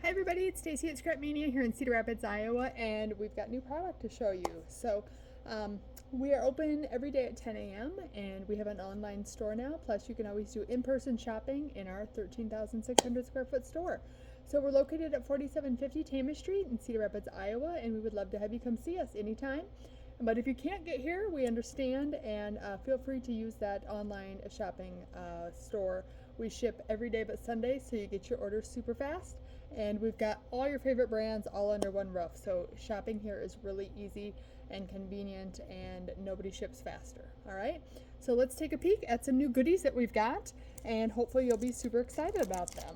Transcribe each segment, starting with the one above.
Hi everybody, it's Stacy at Scrapmania here in Cedar Rapids, Iowa, and we've got new product to show you. Um, we are open every day at 10 a.m. and we have an online store now, plus you can always do in-person shopping in our 13,600 square foot store. So we're located at 4750 Tama Street in Cedar Rapids, Iowa, and we would love to have you come see us anytime. But if you can't get here, we understand, and feel free to use that online shopping store. We ship every day but Sunday, so you get your orders super fast. And we've got all your favorite brands all under one roof. So shopping here is really easy and convenient, and nobody ships faster. All right, so let's take a peek at some new goodies that we've got, and hopefully you'll be super excited about them.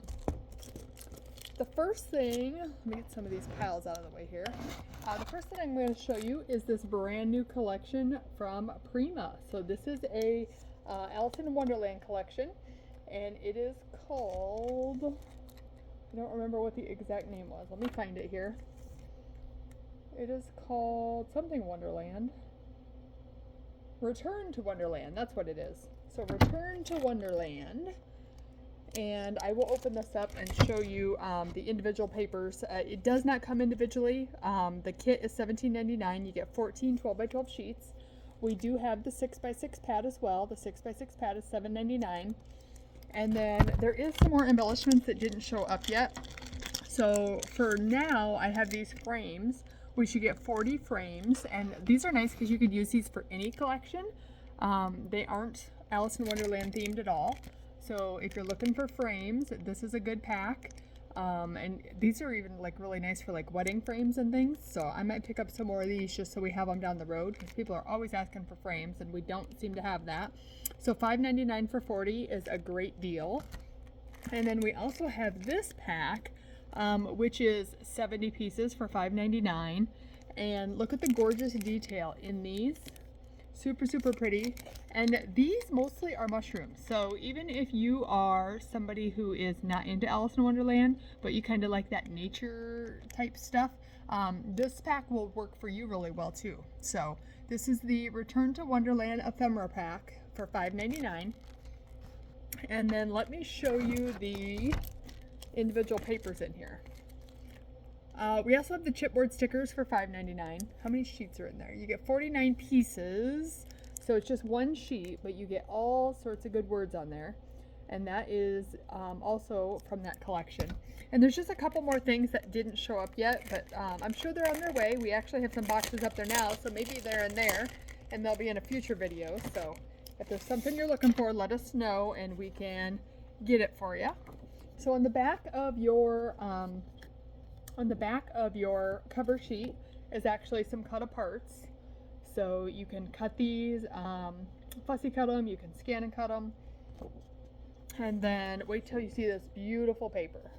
The first thing, let me get some of these piles out of the way here. The first thing I'm going to show you is this brand new collection from Prima. So this is a Alice in Wonderland collection, and it is called, I don't remember what the exact name was. Let me find it here. It is called something Wonderland. Return to Wonderland, that's what it is. So Return to Wonderland. And I will open this up and show you the individual papers. It does not come individually. The kit is $17.99. You get 14 12x12 sheets. We do have the 6x6 pad as well. The 6x6 pad is $7.99. And then there is some more embellishments that didn't show up yet. So for now, I have these frames. We should get 40 frames, and these are nice because you could use these for any collection. They aren't Alice in Wonderland themed at all. So if you're looking for frames, this is a good pack. And these are even like really nice for like wedding frames and things. So I might pick up some more of these just so we have them down the road, because people are always asking for frames and we don't seem to have that. So $5.99 for 40 is a great deal. And then we also have this pack, which is 70 pieces for $5.99. And look at the gorgeous detail in these. Super, super pretty. And these mostly are mushrooms. So even if you are somebody who is not into Alice in Wonderland, but you kind of like that nature type stuff, this pack will work for you really well too. So this is the Return to Wonderland ephemera pack for $5.99. And then let me show you the individual papers in here. We also have the chipboard stickers for $5.99. How many sheets are in there? You get 49 pieces. So it's just one sheet, but you get all sorts of good words on there. And that is also from that collection. And there's just a couple more things that didn't show up yet, but I'm sure they're on their way. We actually have some boxes up there now, so maybe they're in there, and they'll be in a future video. So if there's something you're looking for, let us know, and we can get it for you. So on the back of your cover sheet is actually some cut aparts. So you can cut these, fussy cut them, you can scan and cut them. And then wait till you see this beautiful paper.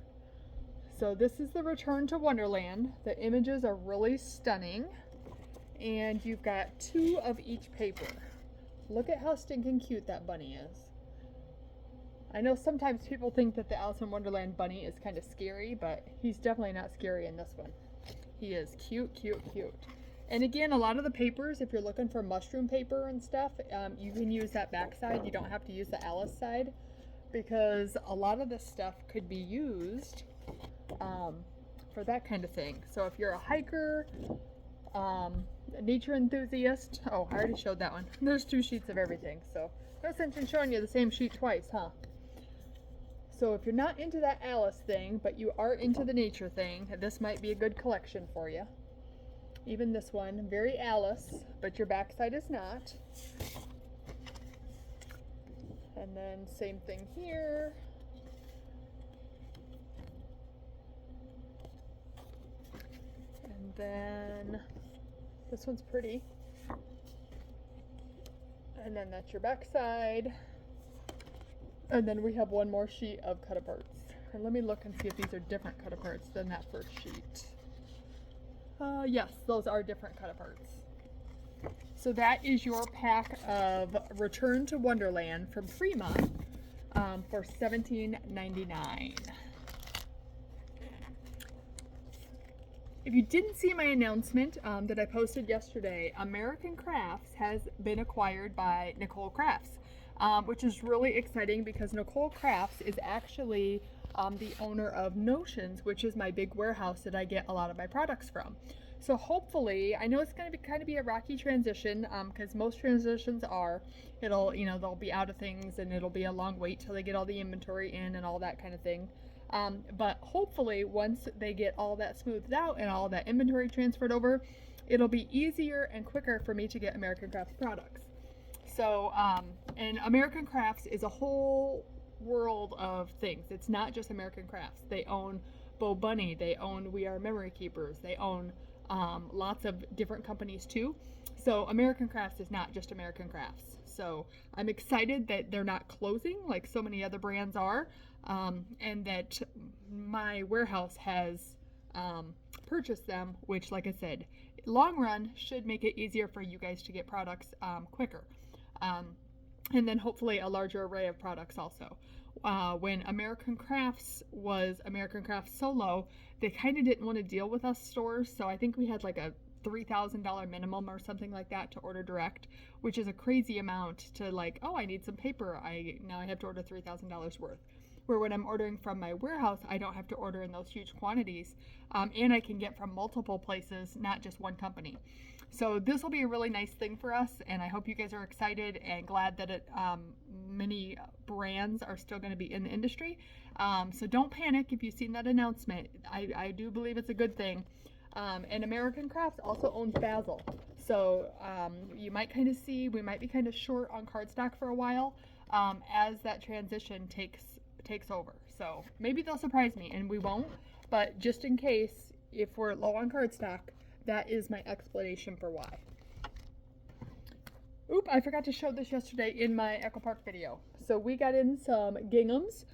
So this is the Return to Wonderland. The images are really stunning. And you've got 2 of each paper. Look at how stinking cute that bunny is. I know sometimes people think that the Alice in Wonderland bunny is kind of scary, but he's definitely not scary in this one. He is cute, cute, cute. And again, a lot of the papers, if you're looking for mushroom paper and stuff, you can use that back side. You don't have to use the Alice side, because a lot of this stuff could be used for that kind of thing. So if you're a hiker, a nature enthusiast, oh, I already showed that one. There's 2 sheets of everything, so no sense in showing you the same sheet twice, huh? So if you're not into that Alice thing, but you are into the nature thing, this might be a good collection for you. Even this one, very Alice, but your backside is not. And then same thing here. And then this one's pretty. And then that's your backside. And then we have one more sheet of cut aparts. And let me look and see if these are different cut aparts than that first sheet. Yes, those are different cut aparts. So that is your pack of Return to Wonderland from Prima for $17.99. If you didn't see my announcement that I posted yesterday, American Crafts has been acquired by Nicole Crafts. Which is really exciting because Nicole Crafts is actually the owner of Notions, which is my big warehouse that I get a lot of my products from. So hopefully, I know it's going to be kind of a rocky transition, because most transitions are, they'll be out of things and it'll be a long wait till they get all the inventory in and all that kind of thing. But hopefully, once they get all that smoothed out and all that inventory transferred over, it'll be easier and quicker for me to get American Crafts products. So, and American Crafts is a whole world of things. It's not just American Crafts. They own Bo Bunny. They own We Are Memory Keepers. They own lots of different companies too. So American Crafts is not just American Crafts. So I'm excited that they're not closing like so many other brands are, and that my warehouse has purchased them, which, like I said, long run should make it easier for you guys to get products quicker. And then hopefully a larger array of products also. When American Crafts was American Crafts Solo, they kind of didn't want to deal with us stores, so I think we had like a $3,000 minimum or something like that to order direct, which is a crazy amount to like, oh, I need some paper. Now I have to order $3,000 worth. Where when I'm ordering from my warehouse, I don't have to order in those huge quantities, and I can get from multiple places, not just one company. So this will be a really nice thing for us, and I hope you guys are excited and glad that many brands are still going to be in the industry. So don't panic if you've seen that announcement. I do believe it's a good thing. And American Crafts also owns Basil. So you might kind of see, we might be kind of short on cardstock for a while as that transition takes over. So maybe they'll surprise me, and we won't. But just in case, if we're low on cardstock, that is my explanation for why. Oop, I forgot to show this yesterday in my Echo Park video. So we got in some ginghams.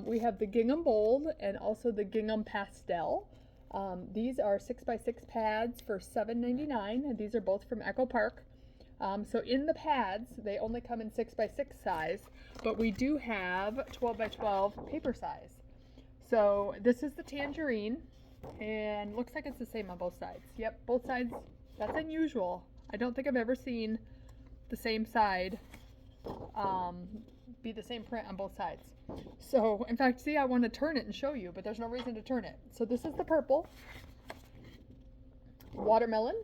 We have the gingham bold and also the gingham pastel. These are 6x6 pads for $7.99, and these are both from Echo Park. So in the pads, they only come in 6x6 size, but we do have 12x12 paper size. So this is the tangerine, and looks like it's the same on both sides. Yep, both sides. That's unusual. I don't think I've ever seen the same side be the same print on both sides. So, in fact, see, I want to turn it and show you, but there's no reason to turn it. So this is the purple, watermelon,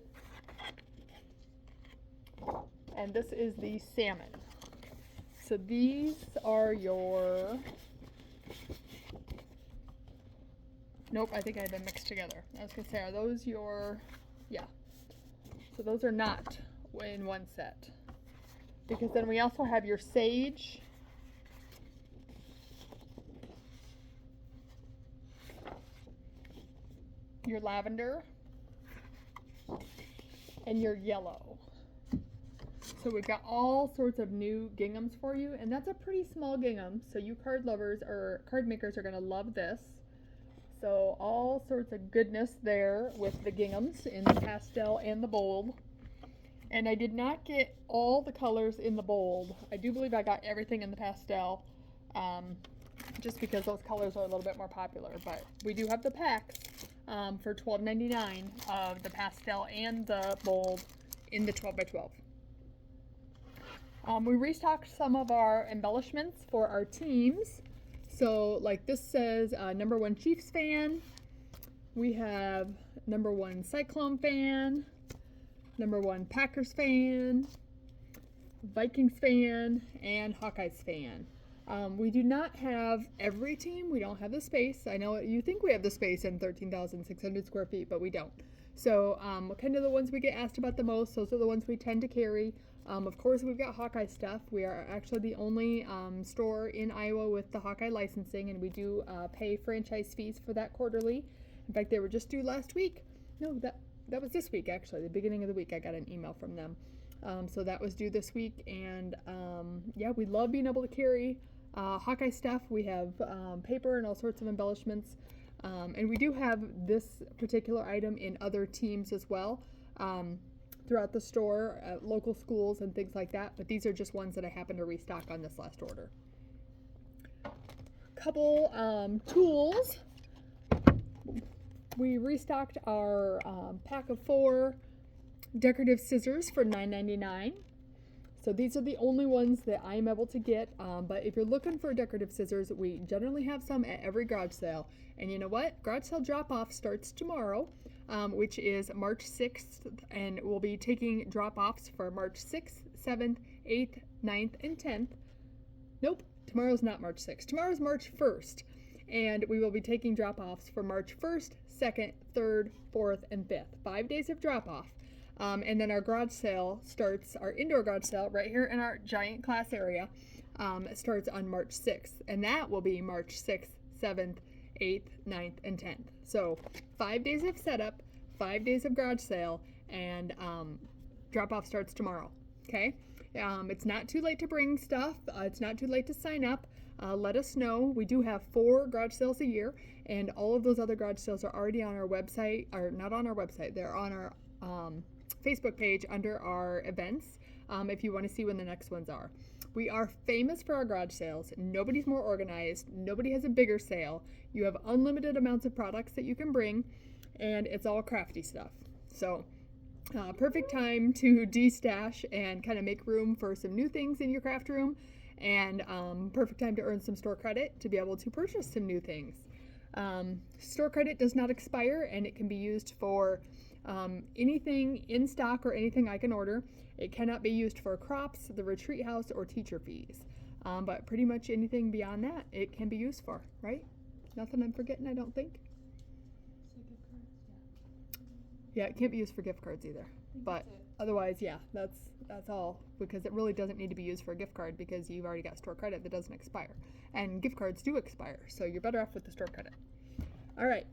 and this is the salmon. So these are your... Nope, I think I have them mixed together. I was going to say, are those your... Yeah. So those are not in one set. Because then we also have your sage, your lavender, and your yellow. So we've got all sorts of new ginghams for you, and that's a pretty small gingham, so you card lovers or card makers are going to love this. So all sorts of goodness there with the ginghams in the pastel and the bold. And I did not get all the colors in the bold. I do believe I got everything in the pastel, just because those colors are a little bit more popular. But we do have the packs for $12.99 of the pastel and the bold in the 12x12. We restocked some of our embellishments for our teams. So like this says #1 Chiefs fan. We have #1 Cyclone fan, #1 Packers fan, Vikings fan, and Hawkeyes fan. We do not have every team. We don't have the space. I know you think we have the space in 13,600 square feet, but we don't. So kind of the ones we get asked about the most, those are the ones we tend to carry. Of course, we've got Hawkeye stuff. We are actually the only store in Iowa with the Hawkeye licensing, and we do pay franchise fees for that quarterly. In fact, they were just due last week. No, that was this week, actually. The beginning of the week, I got an email from them. So that was due this week, and yeah, we love being able to carry Hawkeye stuff. We have paper and all sorts of embellishments, and we do have this particular item in other teams as well. Throughout the store, at local schools and things like that, but these are just ones that I happened to restock on this last order. Couple tools. We restocked our pack of 4 decorative scissors for $9.99. So these are the only ones that I am able to get, but if you're looking for decorative scissors, we generally have some at every garage sale. And you know what? Garage sale drop-off starts tomorrow, which is March 6th, and we'll be taking drop-offs for March 6th, 7th, 8th, 9th, and 10th. Nope, tomorrow's not March 6th. Tomorrow's March 1st, and we will be taking drop-offs for March 1st, 2nd, 3rd, 4th, and 5th. 5 days of drop-off. And then our garage sale starts, our indoor garage sale right here in our giant class area, starts on March 6th. And that will be March 6th, 7th, 8th, 9th, and 10th. So 5 days of setup, 5 days of garage sale, and drop-off starts tomorrow. Okay? It's not too late to bring stuff. It's not too late to sign up. Let us know. We do have 4 garage sales a year, and all of those other garage sales are already on our website, or not on our website, they're on our Facebook page under our events, if you want to see when the next ones are. We are famous for our garage sales. Nobody's more organized. Nobody has a bigger sale. You have unlimited amounts of products that you can bring, and it's all crafty stuff. So perfect time to de-stash and kind of make room for some new things in your craft room, and perfect time to earn some store credit to be able to purchase some new things. Store credit does not expire, and it can be used for anything in stock or anything I can order. It cannot be used for crops, the retreat house, or teacher fees. But pretty much anything beyond that, it can be used for, right? Nothing I'm forgetting, I don't think. Yeah, it can't be used for gift cards either. But otherwise, yeah, that's all, because it really doesn't need to be used for a gift card because you've already got store credit that doesn't expire. And gift cards do expire, so you're better off with the store credit. All right,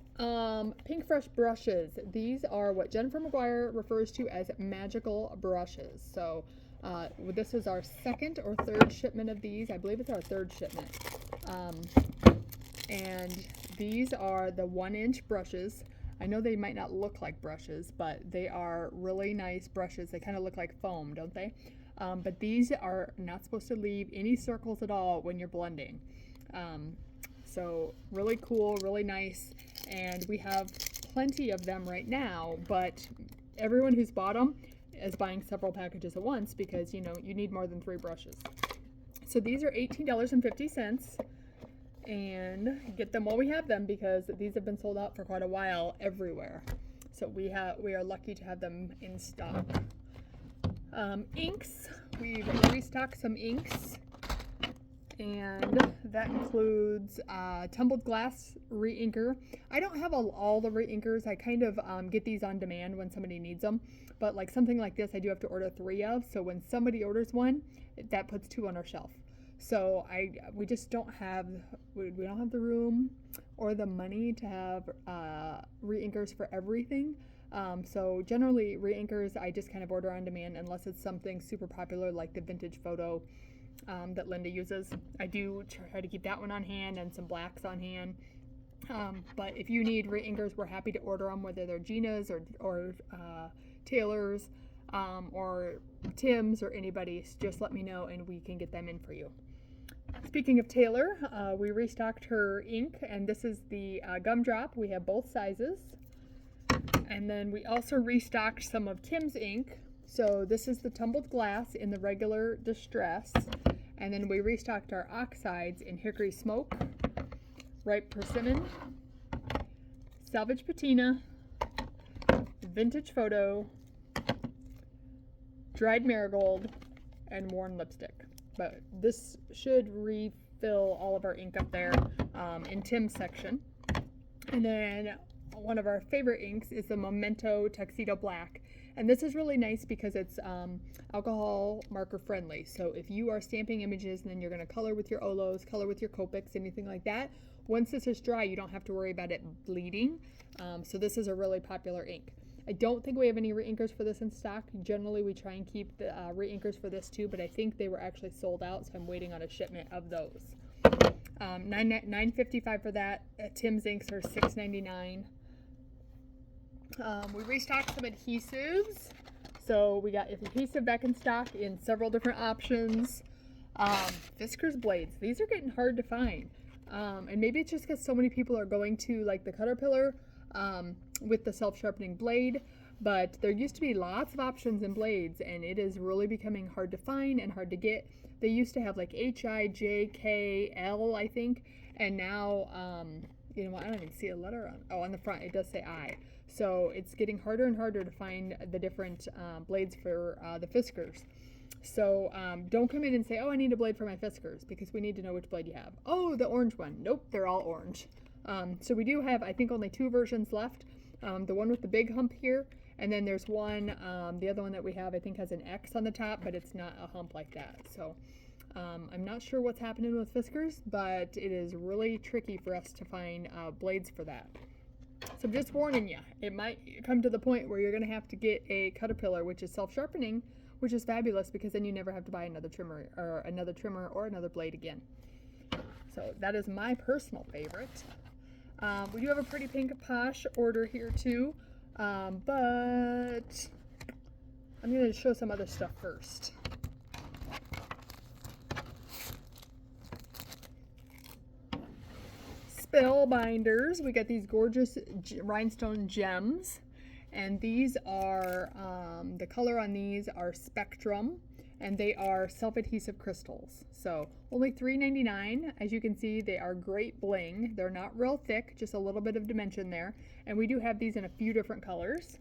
Pink Fresh brushes. These are what Jennifer McGuire refers to as magical brushes. So this is our 2nd or 3rd shipment of these. I believe it's our 3rd shipment. And these are the 1-inch brushes. I know they might not look like brushes, but they are really nice brushes. They kind of look like foam, don't they? But these are not supposed to leave any circles at all when you're blending. So really cool, really nice, and we have plenty of them right now, but everyone who's bought them is buying several packages at once because, you know, you need more than 3 brushes. So these are $18.50, and get them while we have them because these have been sold out for quite a while everywhere. So we are lucky to have them in stock. Inks, we've restocked some inks. And that includes tumbled glass re-inker. I don't have all the re-inkers. I kind of get these on demand when somebody needs them. But like something like this, I do have to order 3 of. So when somebody orders one, that puts 2 on our shelf. So we just don't have the room or the money to have re-inkers for everything. So generally re-inkers I just kind of order on demand unless it's something super popular like the vintage photo that Linda uses. I do try to keep that one on hand and some blacks on hand. But if you need re-inkers, we're happy to order them, whether they're Gina's or Taylor's or Tim's or anybody's. Just let me know and we can get them in for you. Speaking of Taylor, we restocked her ink, and this is the gumdrop. We have both sizes. And then we also restocked some of Tim's ink. So this is the tumbled glass in the regular distress. And then we restocked our oxides in hickory smoke, ripe persimmon, salvage patina, vintage photo, dried marigold, and worn lipstick. But this should refill all of our ink up there in Tim's section. And then one of our favorite inks is the Memento Tuxedo Black. And this is really nice because it's alcohol marker friendly. So if you are stamping images and then you're going to color with your Olos, color with your Copics, anything like that, once this is dry, you don't have to worry about it bleeding. So this is a really popular ink. I don't think we have any re-inkers for this in stock. Generally, we try and keep the re-inkers for this too, but I think they were actually sold out, so I'm waiting on a shipment of those. $9.55 for that. Tim's inks are $6.99. We restocked some adhesives. So we got adhesive back in stock in several different options. Fiskars blades. These are getting hard to find. And maybe it's just because so many people are going to like the Caterpillar with the self-sharpening blade. But there used to be lots of options in blades, and it is really becoming hard to find and hard to get. They used to have like H, I, J, K, L, I think, and now, you know what, I don't even see a letter on the front, it does say I. So it's getting harder and harder to find the different blades for the Fiskars. So don't come in and say, oh, I need a blade for my Fiskars, because we need to know which blade you have. Oh, the orange one. Nope, they're all orange. So we do have, I think, only 2 versions left. The one with the big hump here, and then there's one, the other one that we have, I think, has an X on the top, but it's not a hump like that. So I'm not sure what's happening with Fiskars, but it is really tricky for us to find blades for that. So I'm just warning you, it might come to the point where you're going to have to get a Caterpillar, which is self-sharpening, which is fabulous, because then you never have to buy another trimmer or another blade again. So that is my personal favorite. We do have a pretty pink posh order here too, but I'm going to show some other stuff first. Spellbinders. We got these gorgeous rhinestone gems, and these are the color on these are Spectrum, and they are self-adhesive crystals. So only $3.99. As you can see, they are great bling. They're not real thick, just a little bit of dimension there, and we do have these in a few different colors,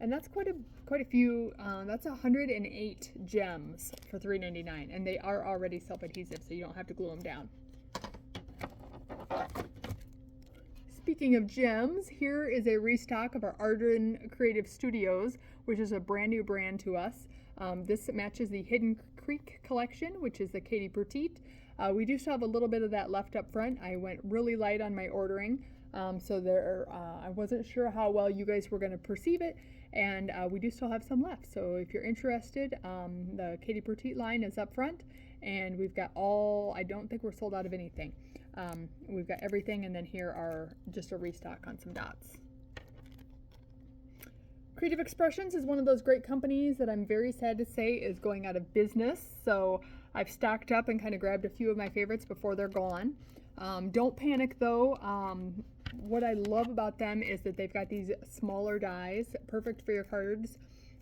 and that's quite a few. That's 108 gems for $3.99, and they are already self-adhesive, so you don't have to glue them down. Speaking of gems, here is a restock of our Arden Creative Studios, which is a brand new brand to us. This matches the Hidden Creek collection, which is the Katie Petite. We do still have a little bit of that left up front. I went really light on my ordering, so I wasn't sure how well you guys were going to perceive it, and we do still have some left. So if you're interested, the Katie Petite line is up front, and we've got I don't think we're sold out of anything. We've got everything, and then here are just a restock on some dots. Creative Expressions is one of those great companies that I'm very sad to say is going out of business, so I've stocked up and kind of grabbed a few of my favorites before they're gone. Don't panic though. What I love about them is that they've got these smaller dies, perfect for your cards,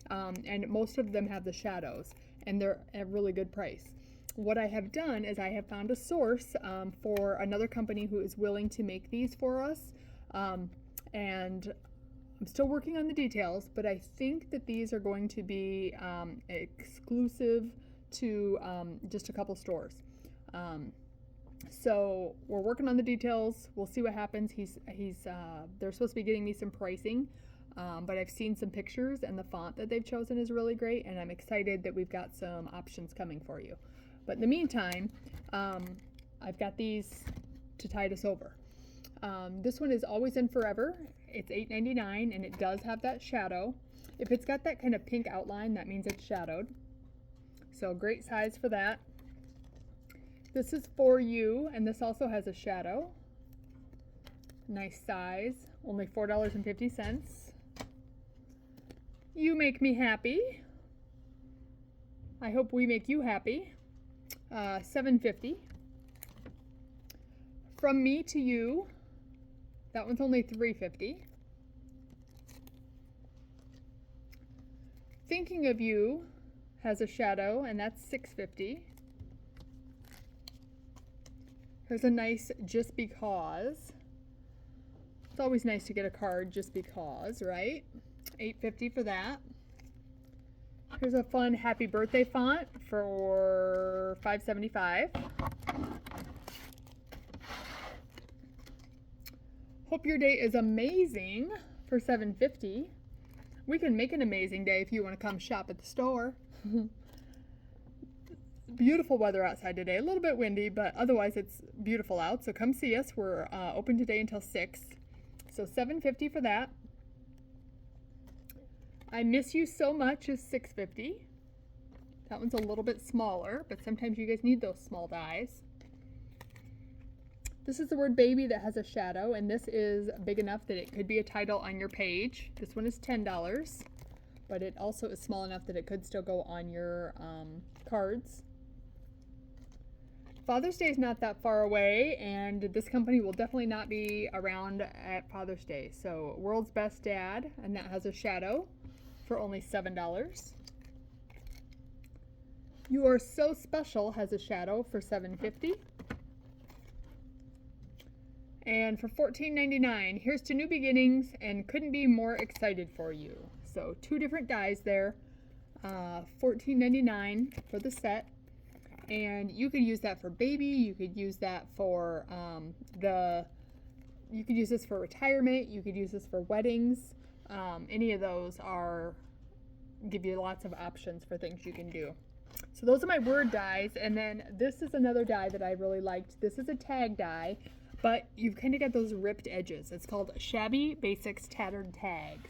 and most of them have the shadows, and they're at a really good price. What I have done is I have found a source for another company who is willing to make these for us, and I'm still working on the details, but I think that these are going to be exclusive to just a couple stores. So we're working on the details. We'll see what happens. They're supposed to be getting me some pricing, but I've seen some pictures, and the font that they've chosen is really great, and I'm excited that we've got some options coming for you. But in the meantime, I've got these to tide us over. This one is Always and Forever. It's $8.99, and it does have that shadow. If it's got that kind of pink outline, that means it's shadowed. So great size for that. This is For You, and this also has a shadow. Nice size, only $4.50. You Make Me Happy. I hope we make you happy. $7.50. From Me to You. That one's only $3.50. Thinking of You has a shadow, and that's $6.50. Here's a nice Just Because. It's always nice to get a card just because, right? $8.50 for that. Here's a fun Happy Birthday font for $5.75. Hope Your Day is Amazing for $7.50. We can make an amazing day if you want to come shop at the store. Beautiful weather outside today. A little bit windy, but otherwise it's beautiful out. So come see us. We're open today until 6. So $7.50 for that. I Miss You So Much is $6.50. That one's a little bit smaller, but sometimes you guys need those small dies. This is the word baby that has a shadow, and this is big enough that it could be a title on your page. This one is $10, but it also is small enough that it could still go on your cards. Father's Day is not that far away, and this company will definitely not be around at Father's Day. So World's Best Dad, and that has a shadow. for only $7. You Are So Special has a shadow for $7.50. And for $14.99, here's to new beginnings and couldn't be more excited for you. So 2 different dies there, $14.99 for the set. And you could use that for baby, you could use that for you could use this for retirement, you could use this for weddings. Any of those give you lots of options for things you can do. So those are my word dies, and then this is another die that I really liked. This is a tag die, but you've kind of got those ripped edges. It's called Shabby Basics Tattered Tags.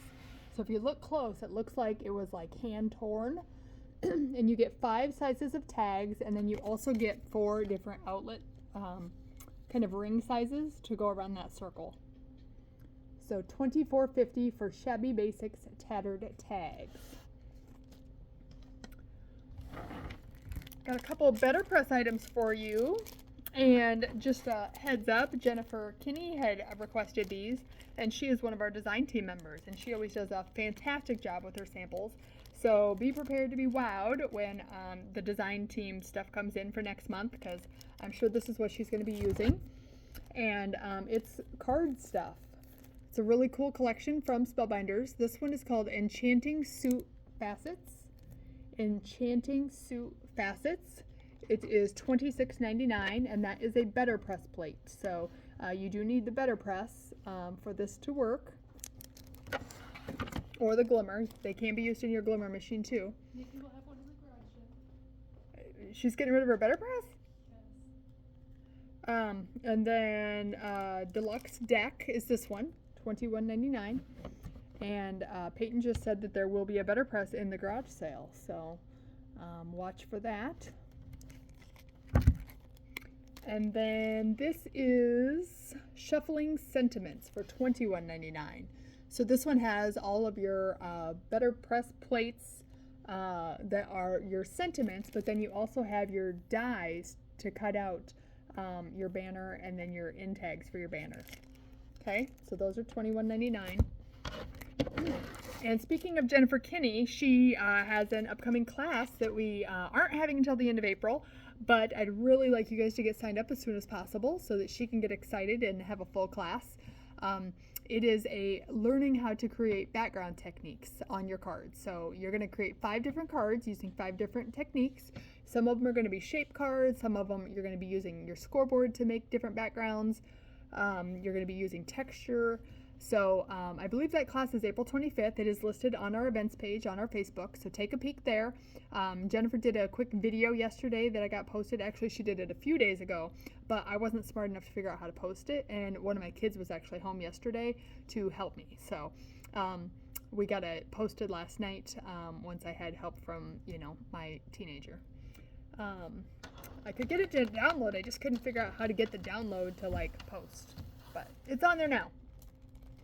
So if you look close, it looks like it was like hand torn. And you get 5 sizes of tags, and then you also get 4 different outlet kind of ring sizes to go around that circle. So $24.50 for Shabby Basics Tattered Tags. Got a couple of Better Press items for you. And just a heads up, Jennifer Kinney had requested these, and she is one of our design team members, and she always does a fantastic job with her samples. So be prepared to be wowed when the design team stuff comes in for next month, because I'm sure this is what she's going to be using. And it's card stuff. It's a really cool collection from Spellbinders. This one is called Enchanting Suit Facets. Enchanting Suit Facets. It is $26.99, and that is a Better Press plate. So you do need the Better Press for this to work. Or the Glimmer. They can be used in your Glimmer machine too. You can go have one in the garage then. She's getting rid of her Better Press? Yes. And then Deluxe Deck is this one, $21.99. And Peyton just said that there will be a Better Press in the garage sale. So watch for that. And then this is Shuffling Sentiments for $21.99. So this one has all of your Better Press plates that are your sentiments, but then you also have your dies to cut out your banner and then your end tags for your banner. Okay, so those are $21.99. And speaking of Jennifer Kinney, she has an upcoming class that we aren't having until the end of April, but I'd really like you guys to get signed up as soon as possible so that she can get excited and have a full class. It is a learning how to create background techniques on your cards. So you're going to create 5 different cards using 5 different techniques. Some of them are going to be shape cards. Some of them you're going to be using your scoreboard to make different backgrounds. You're going to be using texture. So I believe that class is April 25th. It is listed on our events page on our Facebook, so take a peek there. Jennifer did a quick video yesterday that I got posted. Actually, she did it a few days ago, but I wasn't smart enough to figure out how to post it, and one of my kids was actually home yesterday to help me. So we got it posted last night once I had help from, my teenager. I could get it to download. I just couldn't figure out how to get the download to, post. But it's on there now,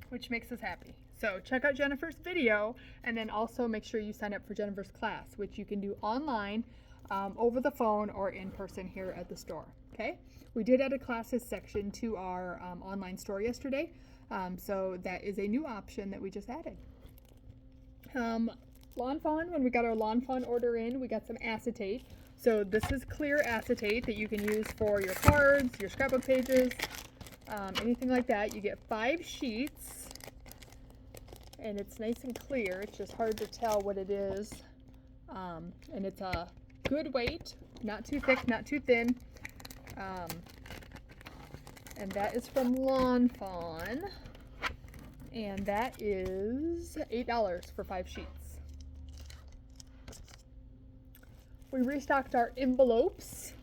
which makes us happy. So check out Jennifer's video, and then also make sure you sign up for Jennifer's class, which you can do online, over the phone, or in person here at the store. Okay? We did add a classes section to our online store yesterday, so that is a new option that we just added. Lawn Fawn, when we got our Lawn Fawn order in, we got some acetate. So this is clear acetate that you can use for your cards, your scrapbook pages, anything like that. You get 5 sheets, and it's nice and clear. It's just hard to tell what it is. And it's a good weight, not too thick, not too thin. And that is from Lawn Fawn, and that is $8 for 5 sheets. We restocked our envelopes.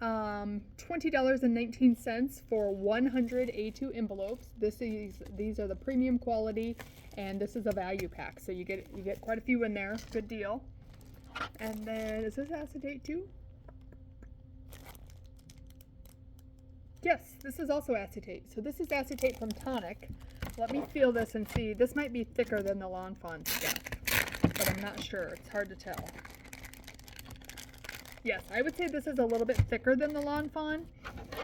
$20.19 for 100 A2 envelopes. These are the premium quality, and this is a value pack, so you get quite a few in there. Good deal. And then is this acetate too? Yes, this is also acetate. So this is acetate from Tonic. Let me feel this and see. This might be thicker than the Lawn Fawn stuff, but I'm not sure. It's hard to tell. Yes, I would say this is a little bit thicker than the Lawn Fawn,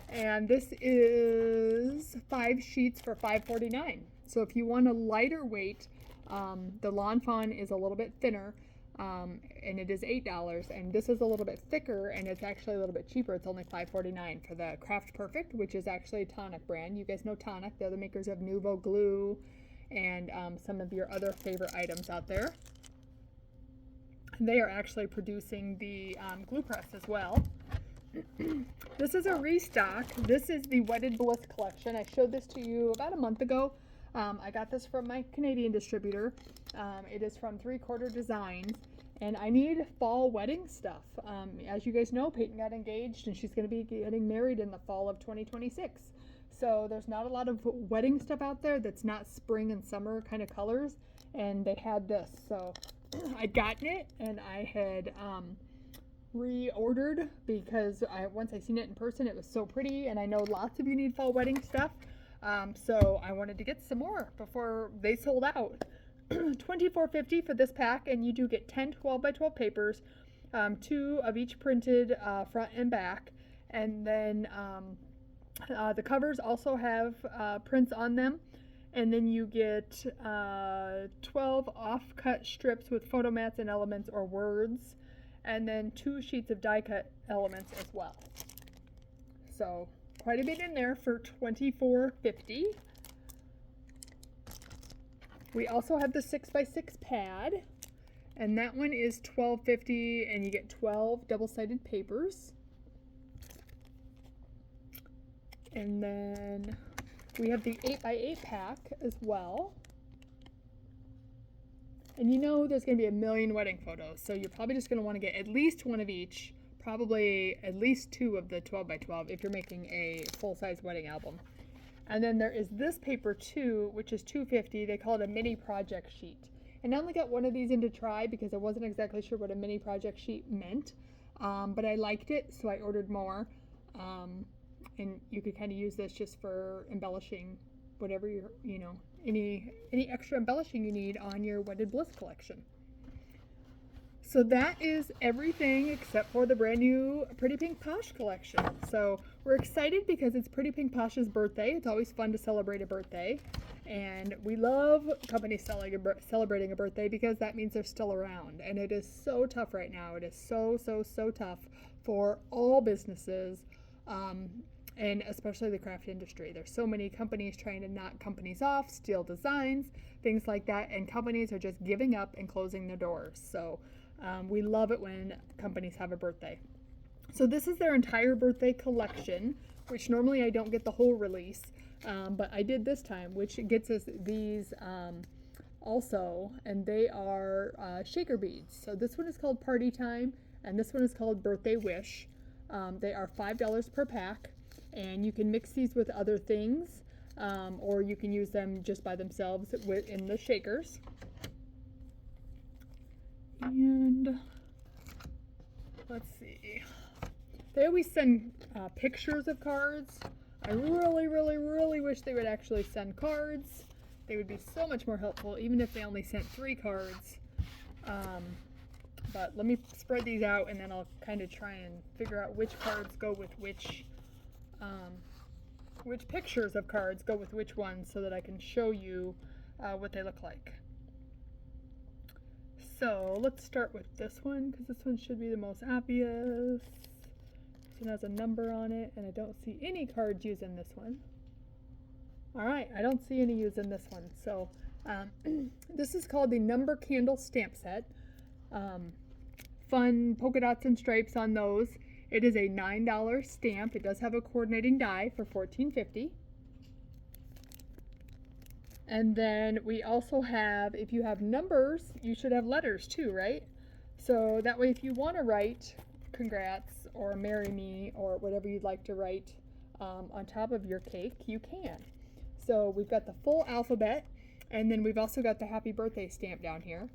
and this is 5 sheets for $5.49. So if you want a lighter weight, the Lawn Fawn is a little bit thinner, and it is $8, and this is a little bit thicker, and it's actually a little bit cheaper. It's only $5.49 for the Craft Perfect, which is actually a Tonic brand. You guys know Tonic. They're the makers of Nuvo glue and some of your other favorite items out there. They are actually producing the glue press as well. This is a restock. This is the Wedded Bliss collection. I showed this to you about a month ago. I got this from my Canadian distributor. It is from 3/4 Designs, and I need fall wedding stuff. As you guys know, Peyton got engaged, and she's going to be getting married in the fall of 2026. So there's not a lot of wedding stuff out there that's not spring and summer kind of colors, and they had this. So I'd gotten it, and I had reordered because once I seen it in person, it was so pretty, and I know lots of you need fall wedding stuff. So I wanted to get some more before they sold out. $24.50 for this pack, and you do get 10 12x12 papers, 2 of each printed front and back, and then the covers also have prints on them, and then you get 12 off-cut strips with photo mats and elements or words, and then 2 sheets of die-cut elements as well. So quite a bit in there for $24.50. We also have the 6x6 pad, and that one is $12.50, and you get 12 double-sided papers. And then we have the 8x8 pack as well. And you know there's going to be a million wedding photos, so you're probably just going to want to get at least one of each, probably at least 2 of the 12x12 if you're making a full-size wedding album. And then there is this paper too, which is $2.50. They call it a mini project sheet. And I only got one of these in to try because I wasn't exactly sure what a mini project sheet meant, but I liked it, so I ordered more. And you could kind of use this just for embellishing whatever you're, any extra embellishing you need on your Wedded Bliss collection. So that is everything except for the brand new Pretty Pink Posh collection. So we're excited because it's Pretty Pink Posh's birthday. It's always fun to celebrate a birthday. And we love companies celebrating a birthday because that means they're still around. And it is so tough right now. It is so tough for all businesses, and especially the craft industry. There's so many companies trying to knock companies off, steal designs, things like that. And companies are just giving up and closing their doors. So we love it when companies have a birthday. So this is their entire birthday collection, which normally I don't get the whole release, but I did this time, which gets us these also, and they are shaker beads. So this one is called Party Time, and this one is called Birthday Wish. They are $5 per pack, and you can mix these with other things, or you can use them just by themselves in the shakers. And let's see. They always send pictures of cards. I really wish they would actually send cards. They would be so much more helpful, even if they only sent 3 cards. But let me spread these out, and then I'll kind of try and figure out which cards go with which pictures of cards go with which ones, so that I can show you what they look like. So let's start with this one, because this one should be the most obvious. This one has a number on it, and I don't see any cards using this one. Alright, I don't see any using this one. So this is called the Number Candle Stamp Set. Fun polka dots and stripes on those. It is a $9 stamp. It does have a coordinating die for $14.50. And then we also have, if you have numbers, you should have letters too, right? So that way if you want to write congrats or marry me or whatever you'd like to write on top of your cake, you can. So we've got the full alphabet, and then we've also got the happy birthday stamp down here.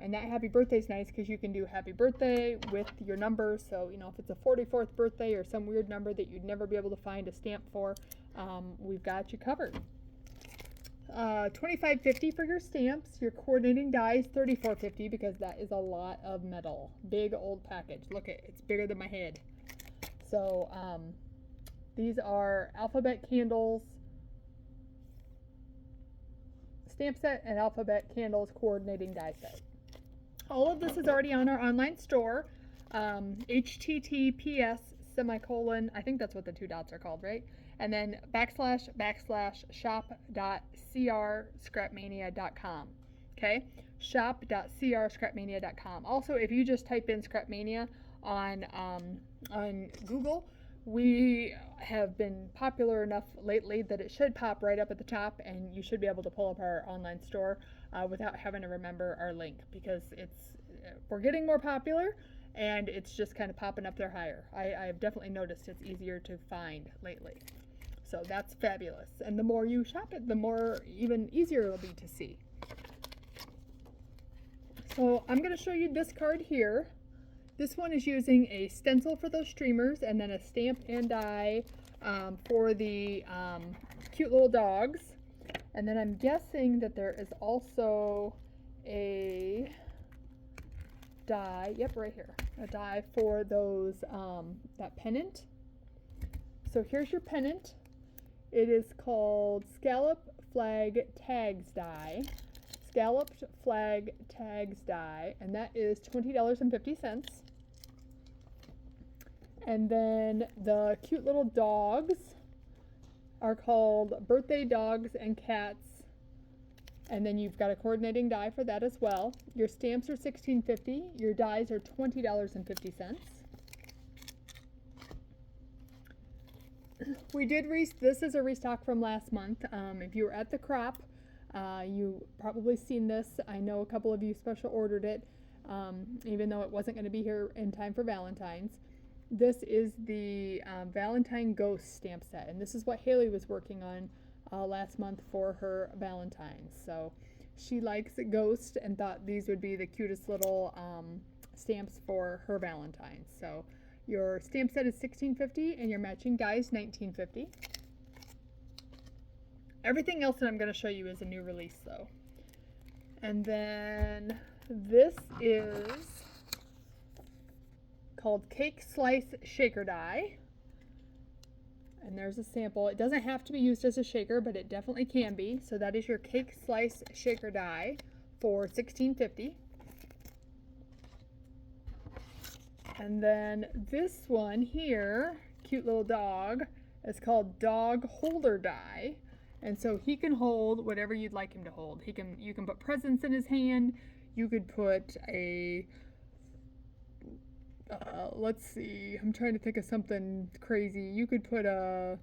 And that happy birthday is nice because you can do happy birthday with your number. So, if it's a 44th birthday or some weird number that you'd never be able to find a stamp for, we've got you covered. $25.50 for your stamps. Your coordinating die is $34.50 because that is a lot of metal. Big old package. Look at it. It's bigger than my head. So these are alphabet candles. stamp set and alphabet candles coordinating die set. All of this is already on our online store. HTTPS semicolon, I think that's what the 2 dots are called, right? And then / shop.scrapmania.com. Okay, shop.scrapmania.com. Also, if you just type in Scrapmania on Google, we have been popular enough lately that it should pop right up at the top, and you should be able to pull up our online store without having to remember our link, because we're getting more popular and it's just kind of popping up there higher. I've definitely noticed it's easier to find lately. So that's fabulous. And the more you shop it, the more even easier it'll be to see. So I'm going to show you this card here. This one is using a stencil for those streamers and then a stamp and die for the cute little dogs. And then I'm guessing that there is also a die, yep, right here, a die for those, that pennant. So here's your pennant. It is called Scallop Flag Tags Die. Scalloped Flag Tags Die, and that is $20.50. And then the cute little dogs are called Birthday Dogs and Cats. And then you've got a coordinating die for that as well. Your stamps are $16.50. Your dies are $20.50. We did this is a restock from last month. If you were at the crop, you probably seen this. I know a couple of you special ordered it, even though it wasn't going to be here in time for Valentine's. This is the Valentine Ghost stamp set, and this is what Haley was working on last month for her Valentine's. So she likes Ghost and thought these would be the cutest little stamps for her Valentine's. So your stamp set is $16.50 and your matching die is $19.50. Everything else that I'm going to show you is a new release though. And then this is called Cake Slice Shaker Die. And there's a sample. It doesn't have to be used as a shaker, but it definitely can be. So that is your Cake Slice Shaker Die for $16.50. And then this one here, cute little dog, is called Dog Holder Die. And so he can hold whatever you'd like him to hold. You can put presents in his hand. You could put a let's see, I'm trying to think of something crazy. You could put a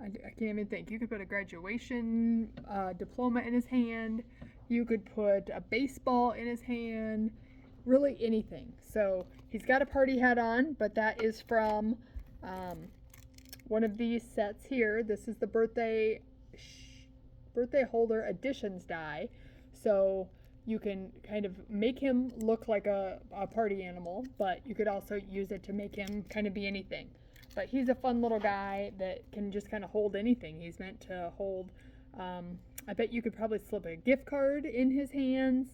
I can't even think. You could put a graduation diploma in his hand. You could put a baseball in his hand. Really anything. So he's got a party hat on, but that is from one of these sets here. This is the birthday holder additions die. So you can kind of make him look like a party animal, but you could also use it to make him kind of be anything. But he's a fun little guy that can just kind of hold anything. He's meant to hold, I bet you could probably slip a gift card in his hands.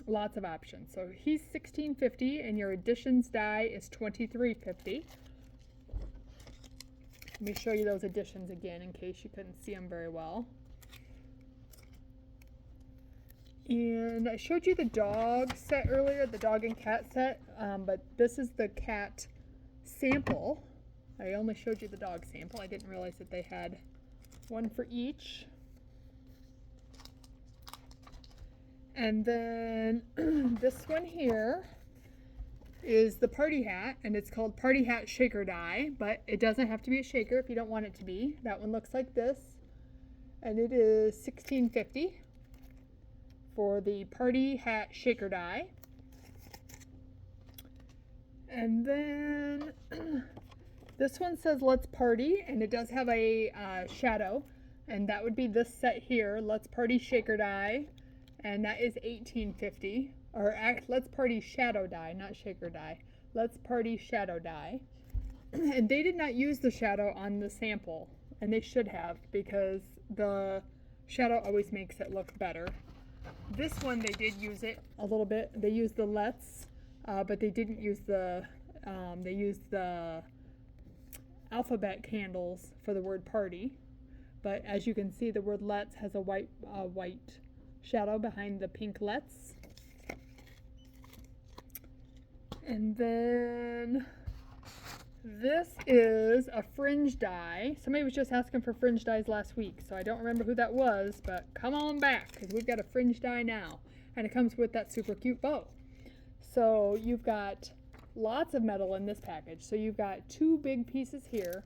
Lots of options. So he's $16.50 and your additions die is $23.50. Let me show you those additions again in case you couldn't see them very well. And I showed you the dog set earlier, the dog and cat set, but this is the cat sample. I only showed you the dog sample. I didn't realize that they had one for each. And then this one here is the party hat, and it's called Party Hat Shaker Die, but it doesn't have to be a shaker if you don't want it to be. That one looks like this, and it is $16.50 for the Party Hat Shaker Die. And then this one says Let's Party, and it does have a shadow, and that would be this set here, Let's Party Shaker Die, and that is $18.50. Or Let's Party Shadow Die, not Shaker Die. Let's Party Shadow Die. And they did not use the shadow on the sample, and they should have, because the shadow always makes it look better. This one they did use it a little bit. They used the Let's, but they didn't use the, they used the alphabet candles for the word party. But as you can see, the word let's has a white shadow behind the pink let's. And then this is a fringe die. Somebody was just asking for fringe dies last week, so I don't remember who that was, but come on back, because we've got a fringe die now. And it comes with that super cute bow. So you've got lots of metal in this package. So you've got 2 big pieces here,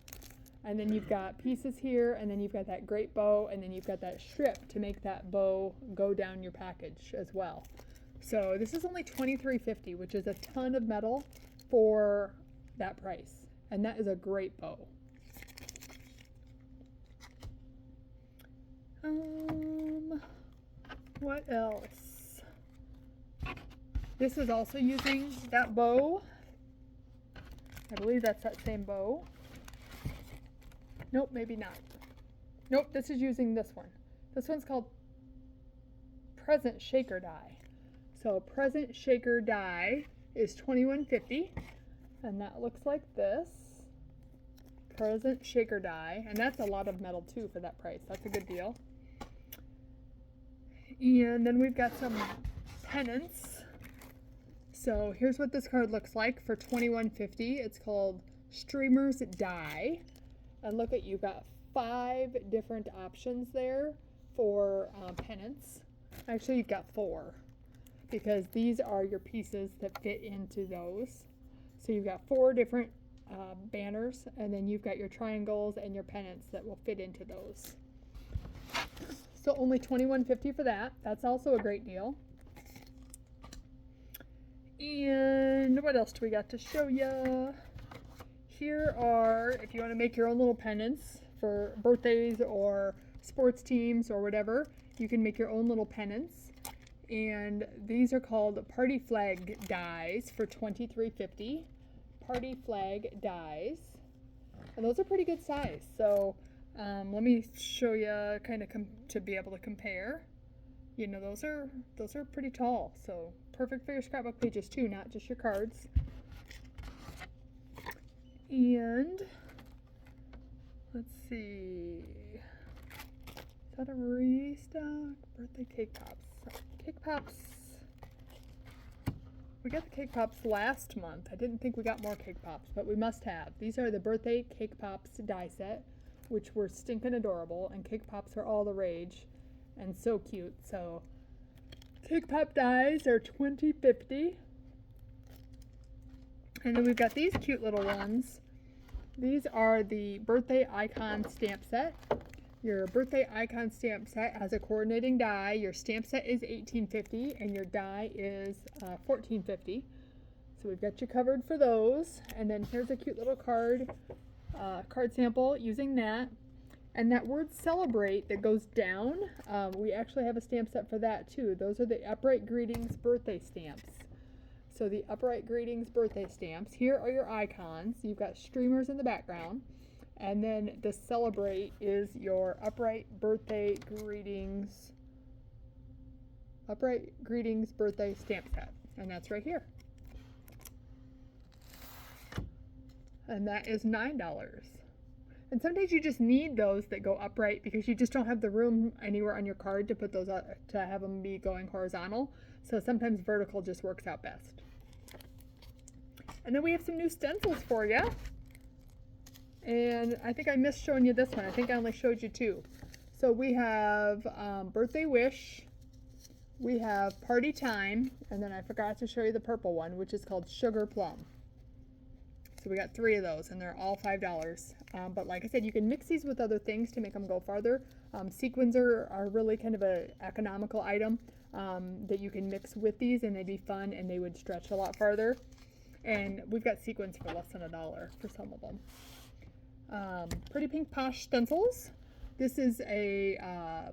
and then you've got pieces here, and then you've got that great bow, and then you've got that strip to make that bow go down your package as well. So this is only $23.50, which is a ton of metal for that price. And that is a great bow. What else? This is also using that bow. I believe that's that same bow. Nope, maybe not. Nope, this is using this one. This one's called Present Shaker Die. So Present Shaker Die is $21.50, and that looks like this. Present Shaker Die, and that's a lot of metal too for that price. That's a good deal. And then we've got some pennants. So here's what this card looks like for $21.50. It's called Streamers Die. And look at, you've got 5 different options there for pennants. Actually, you've got 4, because these are your pieces that fit into those. So you've got 4 different banners, and then you've got your triangles and your pennants that will fit into those. So only $21.50 for that. That's also a great deal. And what else do we got to show you? Here are, if you want to make your own little pennants for birthdays or sports teams or whatever, you can make your own little pennants. And these are called Party Flag Dies for $23.50. Party Flag Dies. And those are pretty good size. So let me show you kind of to be able to compare. You know, those are pretty tall. So perfect for your scrapbook pages too, not just your cards. And let's see. Is that a restock? Birthday cake pops. Cake pops. We got the cake pops last month. I didn't think we got more cake pops, but we must have. These are the birthday cake pops die set, which were stinking adorable, and cake pops are all the rage and so cute. So cake pop dies are $20.50. And then we've got these cute little ones. These are the birthday icon stamp set. Your birthday icon stamp set has a coordinating die. Your stamp set is $18.50 and your die is $14.50. So we've got you covered for those. And then here's a cute little card sample using that. And that word celebrate that goes down, we actually have a stamp set for that too. Those are the Upright Greetings birthday stamps. So the Upright Greetings birthday stamps. Here are your icons. You've got streamers in the background. And then the celebrate is your Upright Greetings birthday stamp set. And that's right here. And that is $9. And sometimes you just need those that go upright because you just don't have the room anywhere on your card to put those to have them be going horizontal. So sometimes vertical just works out best. And then we have some new stencils for you. And I think I missed showing you this one. I think I only showed you 2. So we have Birthday Wish, we have Party Time, and then I forgot to show you the purple one, which is called Sugar Plum. So we got 3 of those, and they're all $5. But like I said, you can mix these with other things to make them go farther. Sequins are really kind of an economical item that you can mix with these, and they'd be fun, and they would stretch a lot farther. And we've got sequins for less than $1 for some of them. Pretty Pink Posh stencils. This is a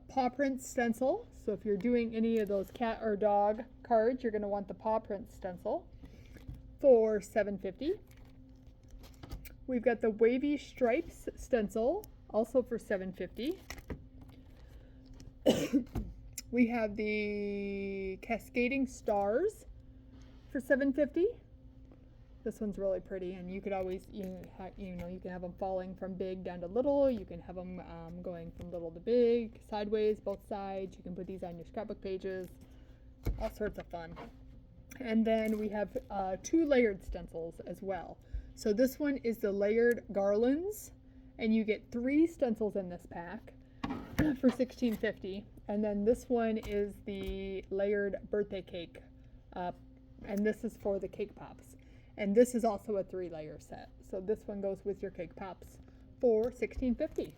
paw print stencil. So if you're doing any of those cat or dog cards, you're going to want the paw print stencil for $7.50. We've got the Wavy Stripes stencil, also for $7.50. We have the Cascading Stars for $7.50. This one's really pretty, and you could always, you know, you can have them falling from big down to little. You can have them going from little to big, sideways, both sides. You can put these on your scrapbook pages. All sorts of fun. And then we have 2 layered stencils as well. So this one is the layered garlands, and you get 3 stencils in this pack for $16.50. And then this one is the layered birthday cake, and this is for the cake pops. And this is also a 3-layer set. So this one goes with your cake pops for $16.50.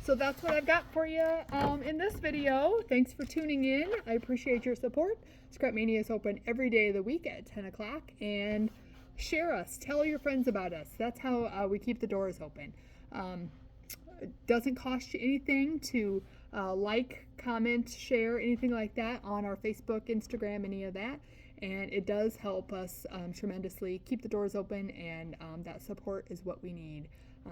So that's what I've got for you in this video. Thanks for tuning in. I appreciate your support. Scrapmania is open every day of the week at 10 o'clock. And share us. Tell your friends about us. That's how we keep the doors open. It doesn't cost you anything to like, comment, share, anything like that on our Facebook, Instagram, any of that. And it does help us tremendously keep the doors open, and that support is what we need.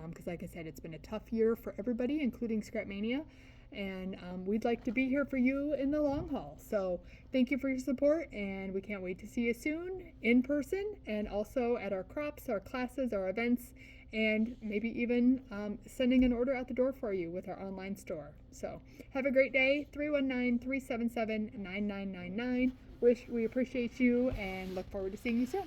Because like I said, it's been a tough year for everybody, including Scrapmania, and we'd like to be here for you in the long haul. So thank you for your support, and we can't wait to see you soon in person, and also at our crops, our classes, our events, and maybe even sending an order out the door for you with our online store. So have a great day. 319-377-9999. We appreciate you and look forward to seeing you soon.